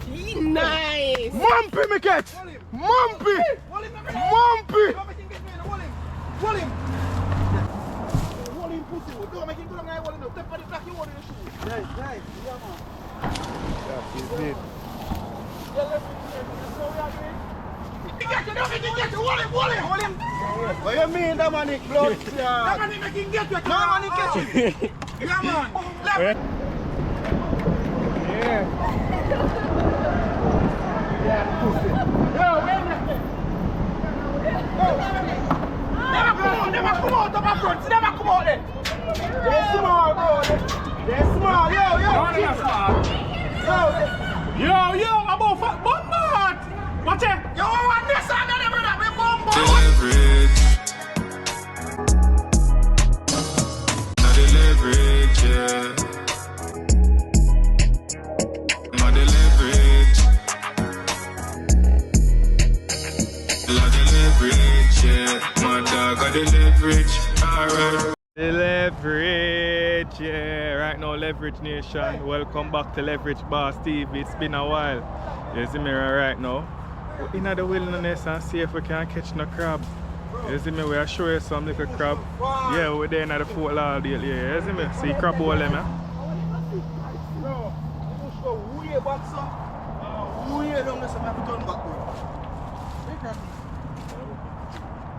Nice! Mumpy me catch! Mumpy! Mumpy! Hold him pussy. Don't make him go down. Hold him now. Step on the black, you hold in the shoe. Nice. Yeah, man. That is it. Hold him. What you mean, that man is blood? That man is making get you. No man is catching. Yeah, man. Yeah. Yo, wait a minute. Never come out of my front. Never come out there. They're small, bro. They're small. Yo. Yo, I'm about fat bombard. Watch it. Yo, I want this and that, brother. We bomb. Leverage. Not the leverage, yeah. Not the leverage. Not the leverage, yeah. My dog got the leverage. Alright. The leverage, yeah. Right now, Leverage Nation. Welcome back to Leverage Boss TV. It's been a while. You see me right now. We're in the wilderness and see if we can catch no crab. You see me, we'll show you some little crab. Yeah, we're there in the Fort Lauderdale. Yeah, you see me? See crab hole there, man. Bro, push go way back, son. Way down there, so I have to turn back, bro.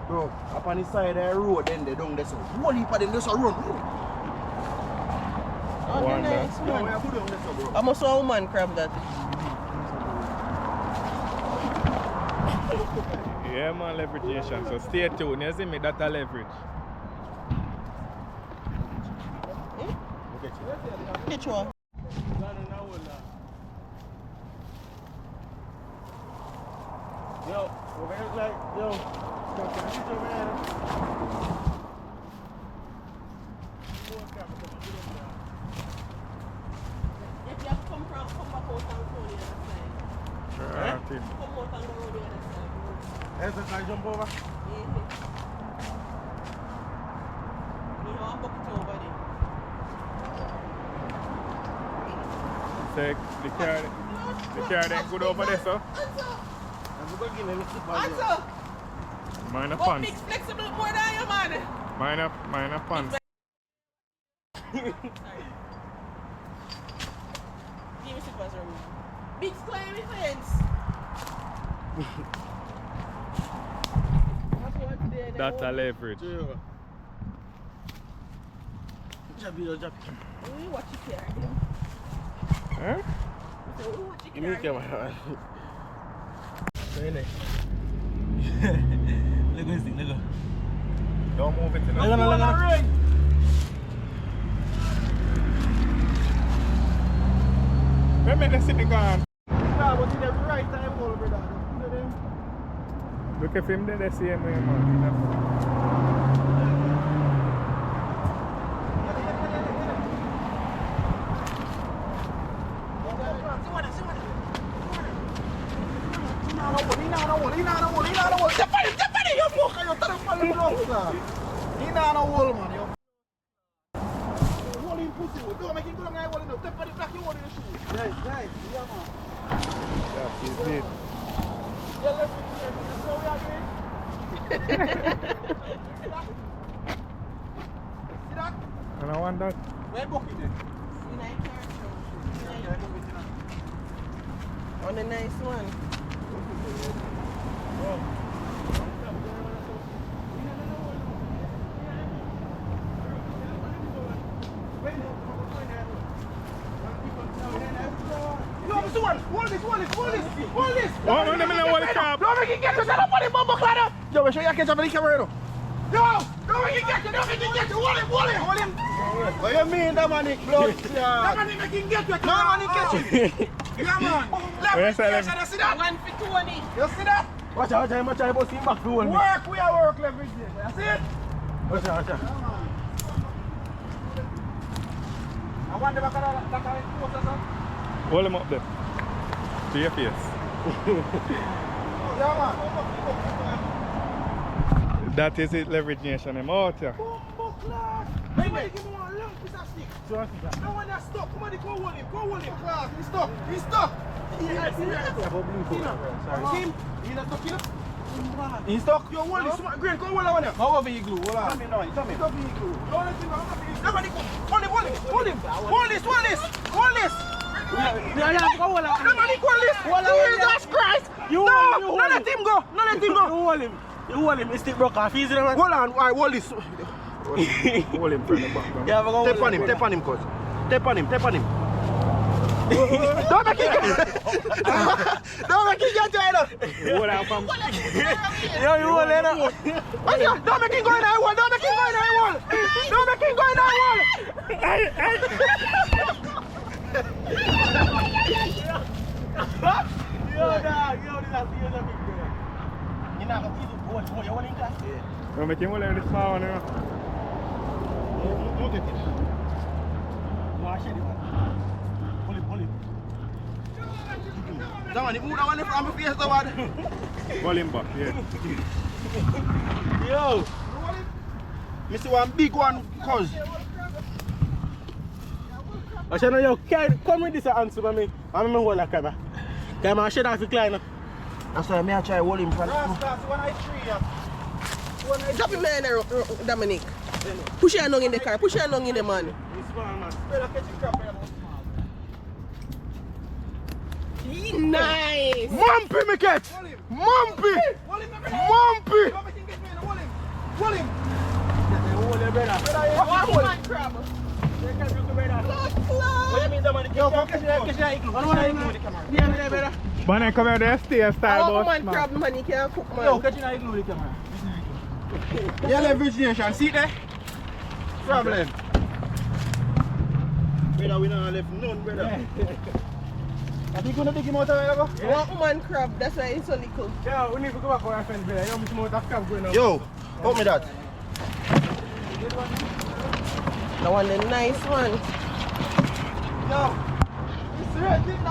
Bro, up on the side of the road, then they down there, so one heap of them just run. I'm also a woman crab that. Yeah, man, Leverage Nation. So stay tuned. You see me, that's a leverage. Which one? Yo, over here, like, yo. If you have come back out and go the other side. Come out and go the other side. Can I jump over? You know, I'm bucket over there. Say, the car then good over there, so. Mine up pants. Big flexible board are you, man? Mine up pants. Sorry. Give me slippers, Remy. Big climbing fence. That's a leverage. Drop. What you care? Huh? Give me the camera. Look at this thing, look. Don't move it to the Look. Let me sit the gun. Yeah, but in the right time, brother. Look at him there, they see him, man. Nice. Yeah, man. That is it. See that? And I want that. Where bucket it? On the nice one. Hold this. Oh, man, let me know what the crab. Don't make it get you. Shut up on the bumper cladder. Yo, make sure you catch up on the camera. Yo, don't make it get you. Hold him. What you mean, that man is blood? That man is making get you. No man is catching. Yeah, man. Where's that? You see that? 1 for 20. You see that? Watch out, but see back to one. Work, we are work leverage. You see it? Watch out. I want the back of that post or something. Hold him up there. To your face. Yeah, That is it, Leverage Nation. I'm out here. man. Hey, give me one lump piece of stick. No one that's stuck. Come on, go hold him. Go hold him, Clark. He's stuck. He's stuck. Yes. Him. He's not stuck, you know? He's stuck. Yo, hold this. Green, go hold on. How over you glue? Hold on. Come in. Come in. Hold him. Hold this. Jesus Christ. No, let him go. You hold him. His stick broke off. Easy, man. Hold on. Alright, hold this. Hold him from the back. Yeah, tap on him, cuz. Tap on him. Don't make it get you, enough. Hold on, fam. Yo, you hold it up. Don't make him go in that wall. Don't make him go in that wall. Yo, dog. Yo, this is a big girl. You're not going to do it. You're holding class? Yeah. Don't make him hold this far one, you know. Don't take it. Wash it, man. Hold it. That one, you move that one from my face, that one. Hold him back, yeah. Yo. I see one big one, cuz. I said, no, yo, come with this answer for me. I'm going to hold that camera. Camera, shut off the client. That's why I try to hold him from the Drop him in there, Dominic. Push your hand in the car. Push your hand in the man. Nice. Mumpy, me catch. Mumpy. Hold him. Hold him, brother. One crab. What you mean, Dominic? Yo, come catch that igloo. Yeah, brother. Man, come here, there, stay style, boss. One crab, man. You can't cook, man. Yo, catch that igloo with the camera. Yeah, leverage nation. See there? Problem. Brother, we don't left none, brother. I think you're going to take him out of there, One crab, that's why it's so little. Yeah, we need to go back on our fence, brother. You know how much more crab going on? Yo, help me that. That one, the nice one. Yo, this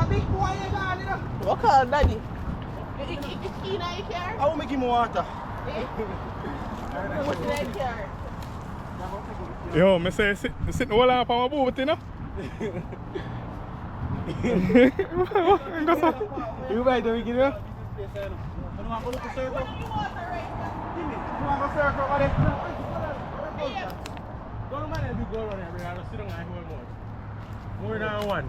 big boy you got, you know? What call daddy? I will make him water. Yo, me say, sit hold on for my boot, you know? You right there, you know? You want to look a circle? You want a circle over there? Don't mind if you go around there, I'll sit down and hold more than one.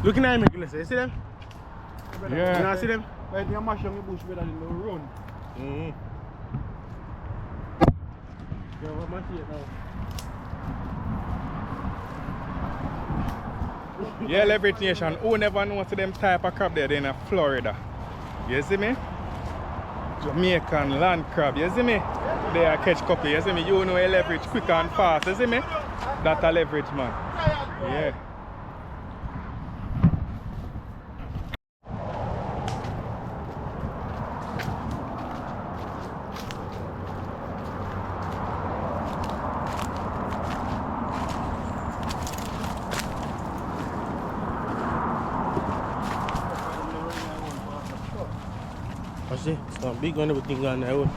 Looking at me, you see them? Yeah. You not see them? Right, you mash on the bush better than the run. Yo, what man see it now? Yeah, leverage nation. Who never knows them type of crab there in Florida? You see me? Jamaican land crab, you see me? They are catch copy, you see me? You know a leverage quick and fast, you see me? That's a leverage, man. Yeah. See, it's not big on everything on there.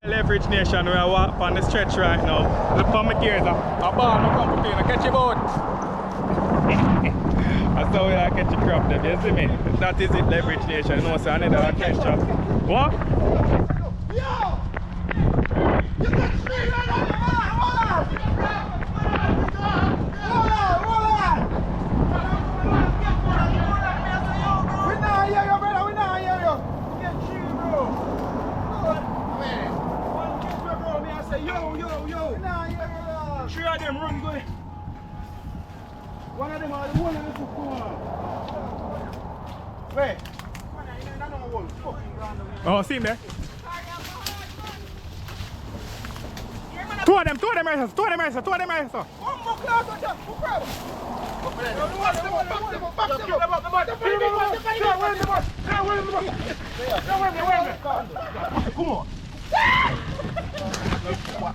Leverage nation, we are walking on the stretch right now. Look for my gears, a ball will come between, catch your boat. That's how we are catch a crab them, you see me? That is it, leverage nation, you know, so I need a catch. What? Yo! You got straight right on! Hold on! We not hear you, brother, we not hear you! Get chill, bro! Say yo. Nah, yeah. 3 of them run good. 1 of them are the one of them to come on. Wait. Oh, see him there? 2 of them, right, sir. One more class on that. Come on.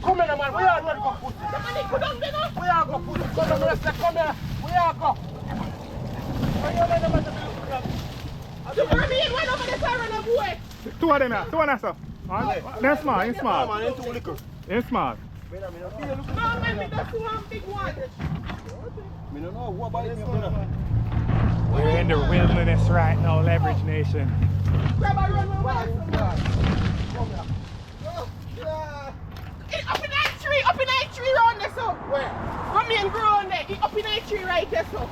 Come here, man. We are going to put it. We are going to put it. Come here. We are going. Two of them, yeah. Two of them, sir. They're small, they're small. They're small. No, man, me just one big one. We're in the wilderness right now, Leverage Nation. Grab a run with one. Up in that tree round there, so. Where? Come here and grow on there. Up in that tree right there, so.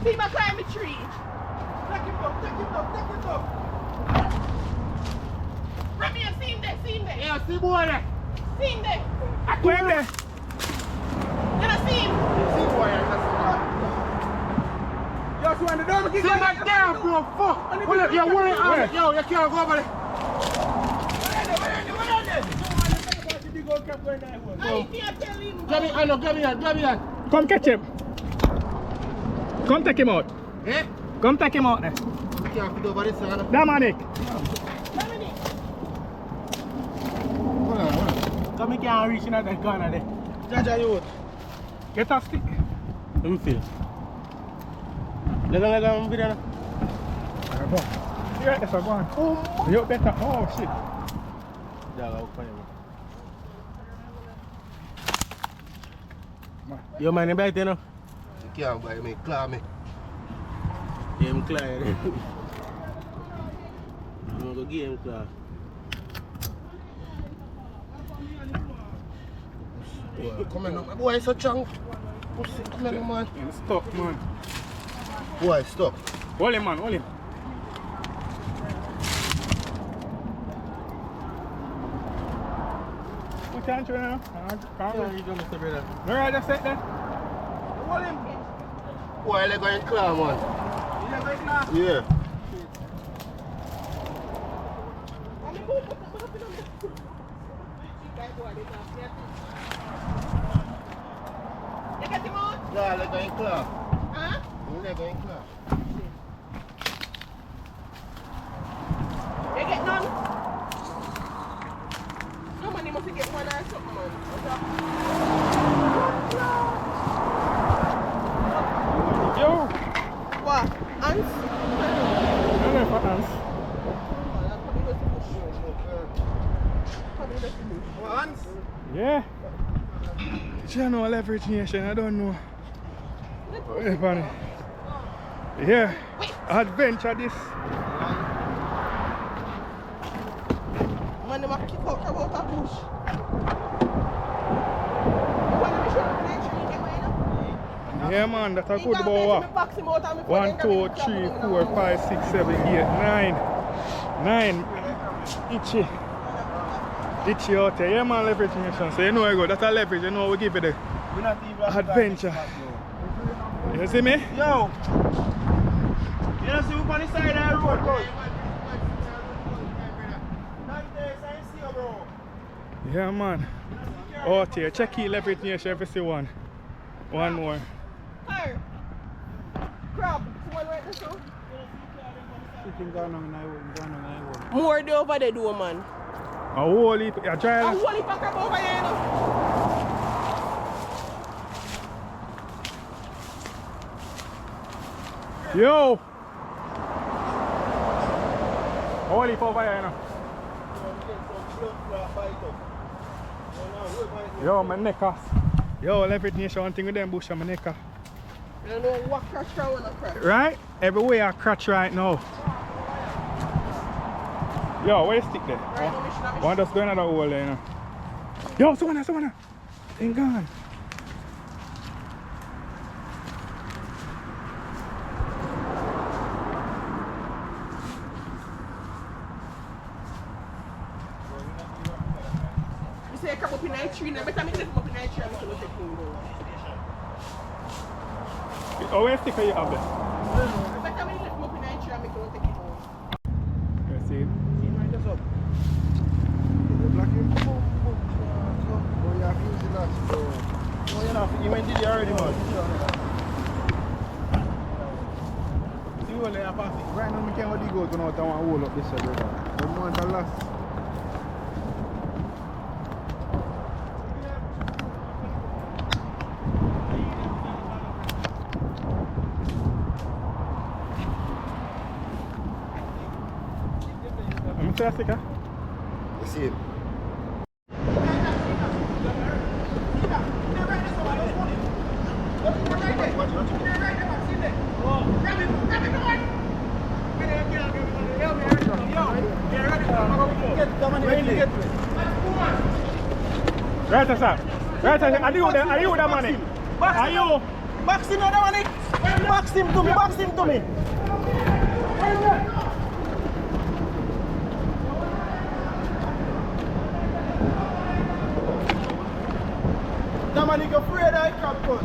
See my climb the tree. Take it up. Come here, see him there. Yeah, see boy there. See him there. Where there? You don't see him? See boy there. Yo, so when the dog keep going back down, bro, fuck. Yo, where? Yo, you can't go over there. I can't tell him. Grab me hand. Come catch him. Come take him out. Eh? Come take him out there. You can't fit over this side. Dominic. Hold on. Come me can't reach in that corner there. Jaja, you. Get a stick. Let me feel. Let go video now. Yeah, that's a one. You better. Oh shit. Jaga, I'll find you. Yo, man, you bite, you know? You can't buy me, claw me. Yeah, I'm claw. I'm going to give him claw. Come on, my boy, so strong. Come on, man. He's stuck, man. Boy, stop. Hold him, man, hold him. We can't try now. Alright, just sit there. Hold him. Boy, they're going to claw, man. You're going to claw? Yeah. You get him out? Yeah, they're going to claw. Huh? They're going to claw. You get none? Somebody must get one or something, man. Yo! What? Ants? No, no, for ants. Ants? Yeah. You know Leverage Nation, I don't know. Yeah. Adventure this. Man, they might kick out about a bush. Yeah, man, that's a good boy. 1, 2, 3, 4, 5, 6, 7, 8, 9. Itchy. Itchy out there. Yeah, man, Leverage Nation. So you know I go. That's a leverage. You know we give it the adventure. You see me? Yo! You don't see who on the side of the road, bro? Yeah, man. Out here. Check it, Leverage Nation, if you see one. One more. Fire! Crab! One right there, so? More do over there, do, man. A whole heap. A dry. A whole heap of crab over there, you know? Yo! Whole heap over here, you know. Yo, my neck off. Yo, Leverage Nation, one thing with them bush on my neck off. You don't know what crutch from when I crash. Right? Everywhere I crutch right now. Yo, where you stick there? Right, One just go another hole there, you know. Yo, someone. Ain't gone. You say I come up in that tree now, better me lift him up in that tree and I can take him down. Oh, where stick are you up there? Better me lift him up in that tree and I can take him down. You see him? See right this up. You black him? Oh, you have to use the last. Oh, you know, you went to the boat going out and hold up this brother. Don't want a loss. I'm fantastic, huh? You see it? Right, sir. Right, sir. Are you the money? Are you? Box him, another one. Box him to me, box him to me. That man is afraid I can't put.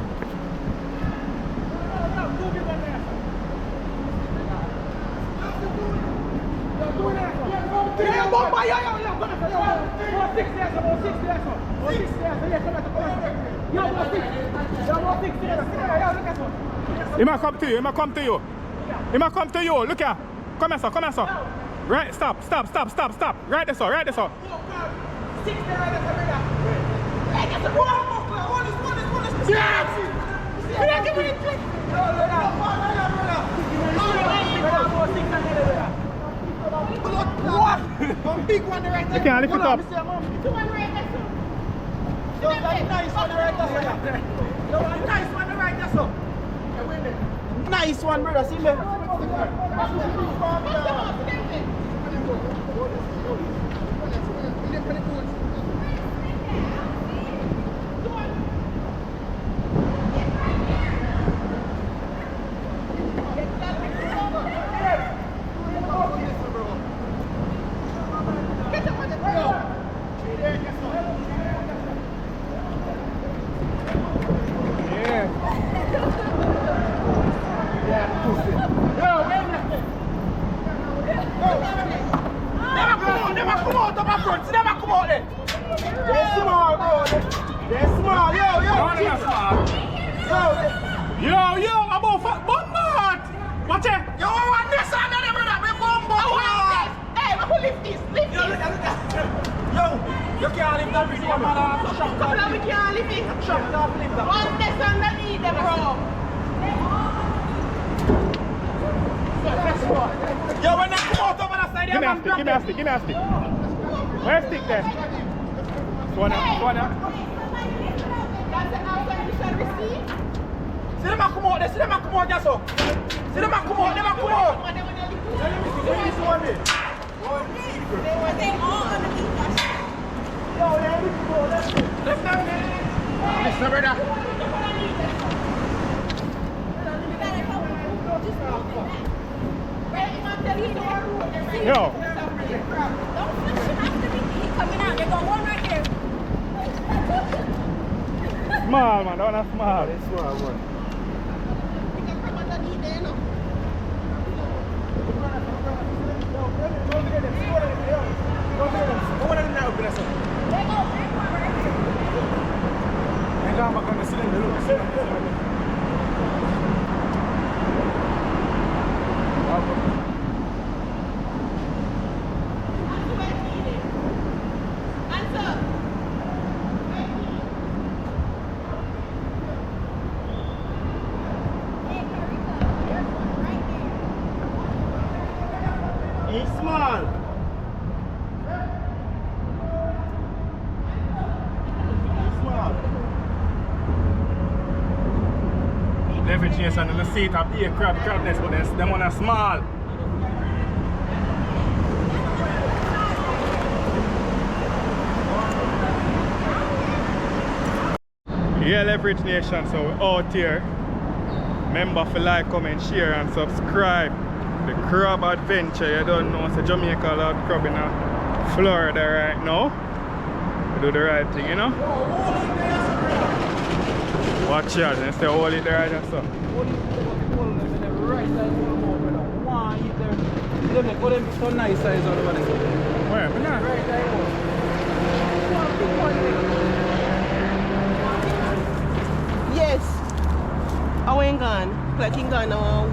He might come to you, he might come to you. He might come to you, look here. Come here, sir, come here, sir. Right, stop. Right there, sir, right there, sir. One big one right there. You can't lift it up. Nice one right there. Nice one right there, sir. Nice one, brother. See me. Yo, about fat bombard! Watch it! Yo, I want this one, brother. Me bumbo. Hey, who lift this? Lift this. Yo, you can't lift that video, man. Couple of we can't lift it. One this underneath them, bro. Yo, when they come out over the side, Give me a stick. Where's stick there? One. That's the outside you shall receive. See them come out there, see them come out there, so. See them come out. They were all underneath that. Left down there. Listen, brother. Yo. Don't push him after me. He's coming out. They got one right there. Small, man. That one is small. It's small, man. He can come underneath there, no? It's small. Leverage nation in the seat of the crab nest, but them one are small. Yeah, Leverage Nation, so we're out here. Remember to like, comment, share and subscribe. The crab adventure, you don't know, it's a Jamaica Lord crab in Florida right now. We do the right thing, you know? Watch out, and stay hold it right there, so. Nice size over there. Where? Right there. Yes. I ain't gone. Like he gone now.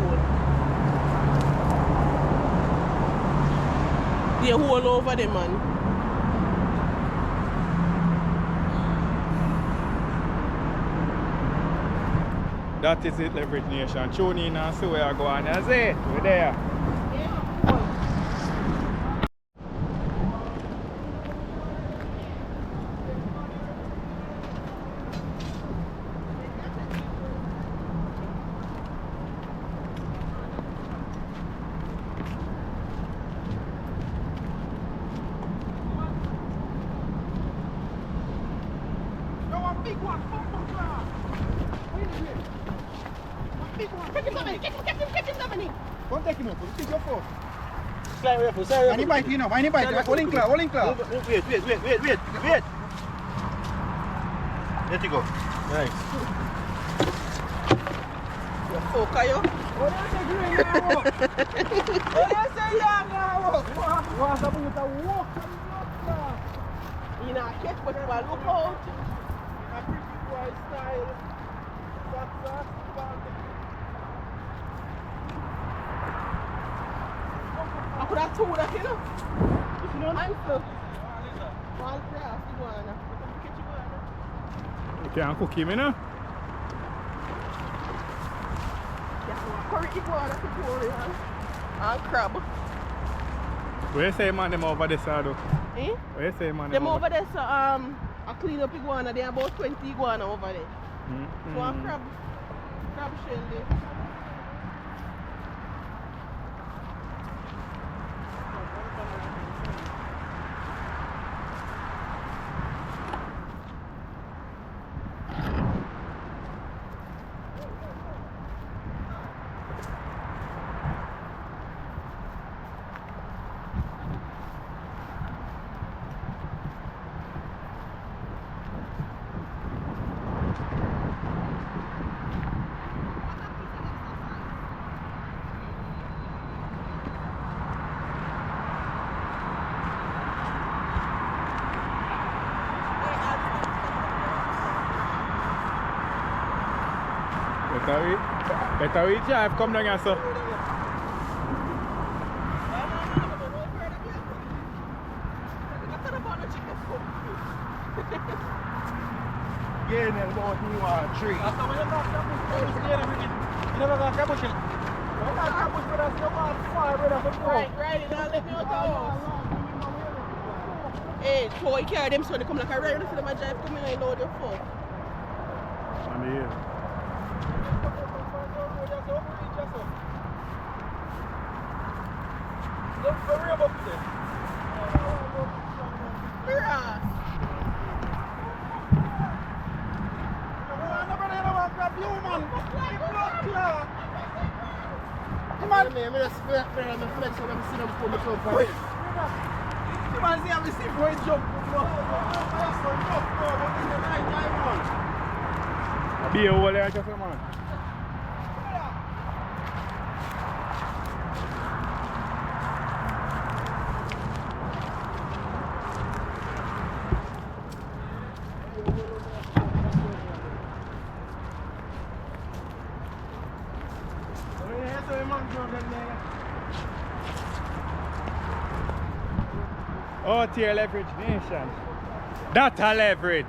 They hold over them, man. That is it, Leverage Nation. Tune in and see where I go on. That's it. We're there. Don't take him up. Take your phone. Slide away, slide away. Any bite, you know. Any bite. All in clear. Wait. Let it go. Nice. You fucker, you. What do you say, green now? What do you say, young now? What's up with the walk? You know, catch but you look out. A pretty boy style. I could have told that, you know. If you know, I'm still. One craft, you go on. Catch you on. You can't cook him, you know? Curry iguana tutorial and crab. Where you say man them over there, though? Eh? Where you say man Them over there, so I clean up iguana. There are about 20 iguana over there. So a crab shell there. Better we drive, come down here, so. Yeah, then go to a tree. You never got cabbage. Right, it all let me out. Hey, boy, carry them so they come like a ride for them and drive come in and load your phone. On the hill. Be a whole there, just a man. Oh, tier leverage nation. That's a leverage.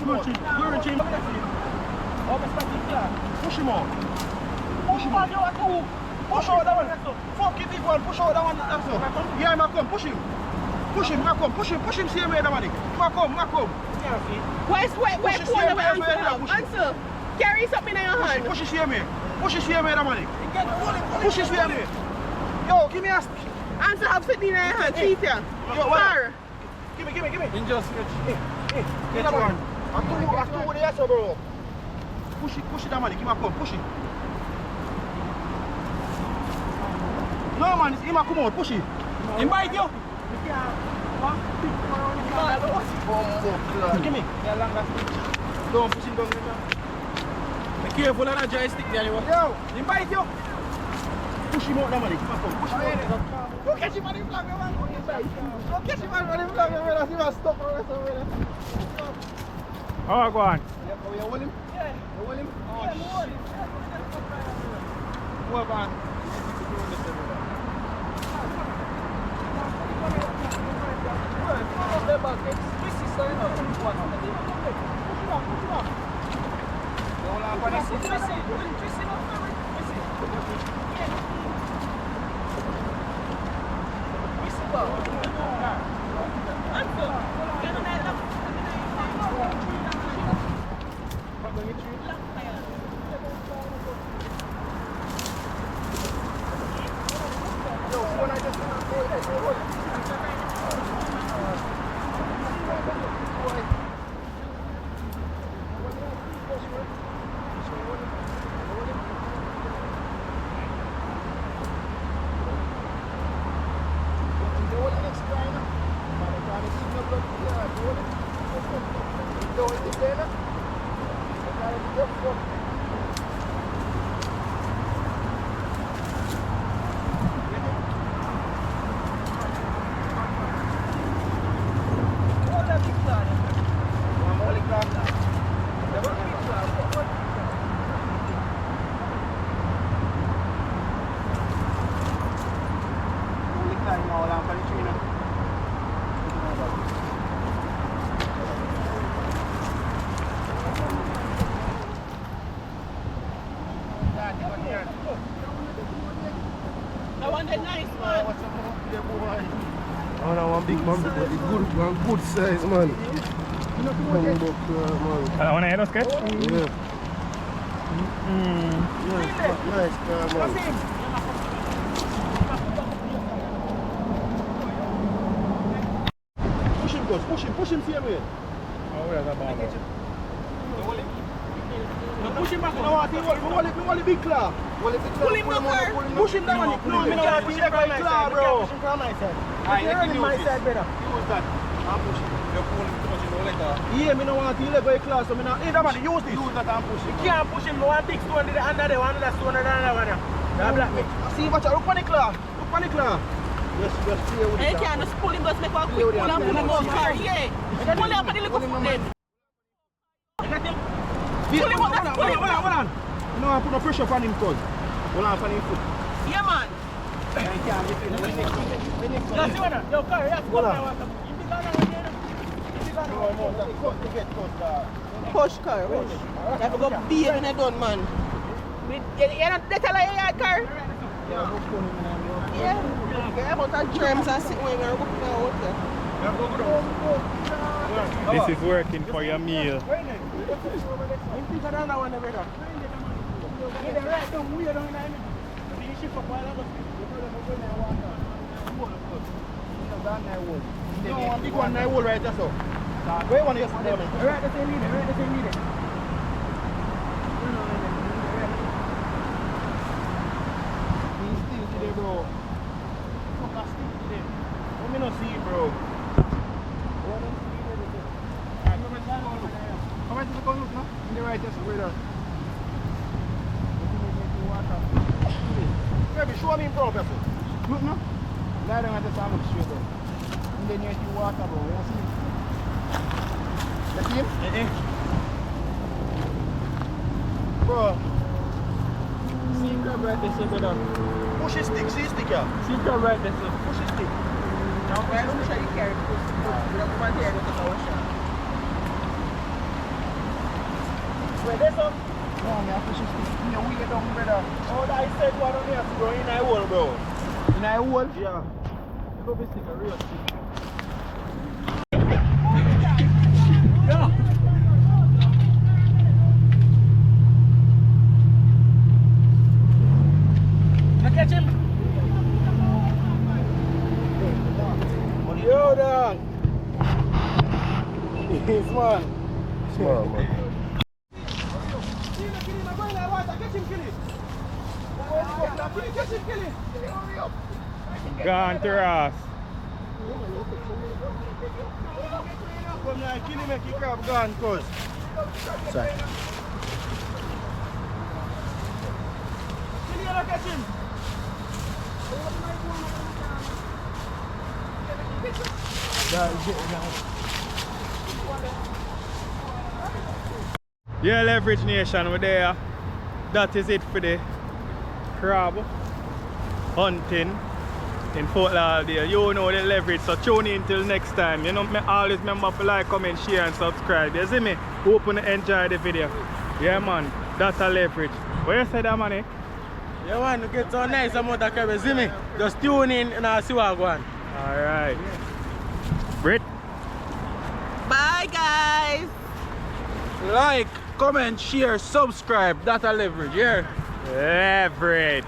Push him out. Push him out. Push out that one. Fuck it, big one. Push out that one. That's all. Yeah, man, come. Push him. Push him, come. Push him. Push him, same way, that man. Come. Where's answer? Carry something in your hand. Push his same way. Push his same way, that man. Push his same way. Yo, give me a stick. Answer, have something in your hand. Cheat ya. Yo, what? Give me. Get one. I'm too with the answer, bro. Push it, that man. Give me a come. Push it. No, man, it's him. Come on, push it. Invite you. Give me. Don't push him down. Be careful of that joystick there. Yo, invite you. Push him out, that man. Push him out. Go catch him on the flag, man. Go catch him on the flag, man. See him stop or something. Oh, go on. You hold him? Yeah. You hold him? Oh, shit. Well, man. That one is nice, man. Oh, no, one big man, but it's good size, man. I want to hear those guys? Yeah. Nice car, man. Push him, same way. Oh, where's that ball? Push him back. No, we want the big claw. Pull him up, Push him down. No, me not want the big claw, bro. Push him from my side. You're on my side, brother. Use that. I'm pushing. You're pulling too much in the leg. Yeah, me don't want the leg claw, so me not. Hey, that man, use this. Use that and push him. You can't push him. One big stone under the one, another stone under the one. That black me. See, watch out. Look on the claw. Look on the claw. Just play with it. You can't just pull him, just make a quick pull and pull him out car. Yeah. Pull him up and look at them. Pull him up, pull him up. Hold on. You know, I put no pressure on him, cuz. Hold on, on him foot. Yeah, man. Yo, car, yeah, Hold on. Push car, push. You have to go beat when you're done, man. You're not the color of your car? Yeah. Get about the germs and sit when you're looking out there. This is working for your meal. No, one big one, I will right there, so. Where one yesterday, man? Right, the same leader. He's still today, bro. Fuck, I still today. Let me not see it, bro. Come on, go look, no? In the right, yes, right there. Baby, show me in front, person. Look, no? Lie down and just have a look straight, bro. And then you water, bro. You see him? You see him? Bro. See him grab right there, sir, brother. Push his stick, see his stick, yeah? See him grab right there, sir. Push his stick. Now, where do you carry? You don't come here, go to the ocean. Where this up? No, me have to shift it. Me way down, brother. Oh, I said one on here to go in a hole, bro. In a hole? Yeah. You go be stick a real stick. Yeah. Now catch him. Yo, dog. Small. Small, man. Gone to Ross. Come here, kill him, make him crab gone, cuz. Sorry. Kill him, and catch him. Yeah, Leverage Nation, we're there. That is it for the crab hunting in Fort Lauderdale. You know the Leverage, so tune in till next time. You know, me always remember to like, comment, share and subscribe. You see me? Hope you enjoy the video. Yeah man, that's a Leverage. What you say that, man? You want to get so nice amount of crab, see me? Just tune in and I'll see what I want. Alright. Brit? Bye, guys. Like, comment, share, subscribe. That's a Leverage, yeah? Leverage.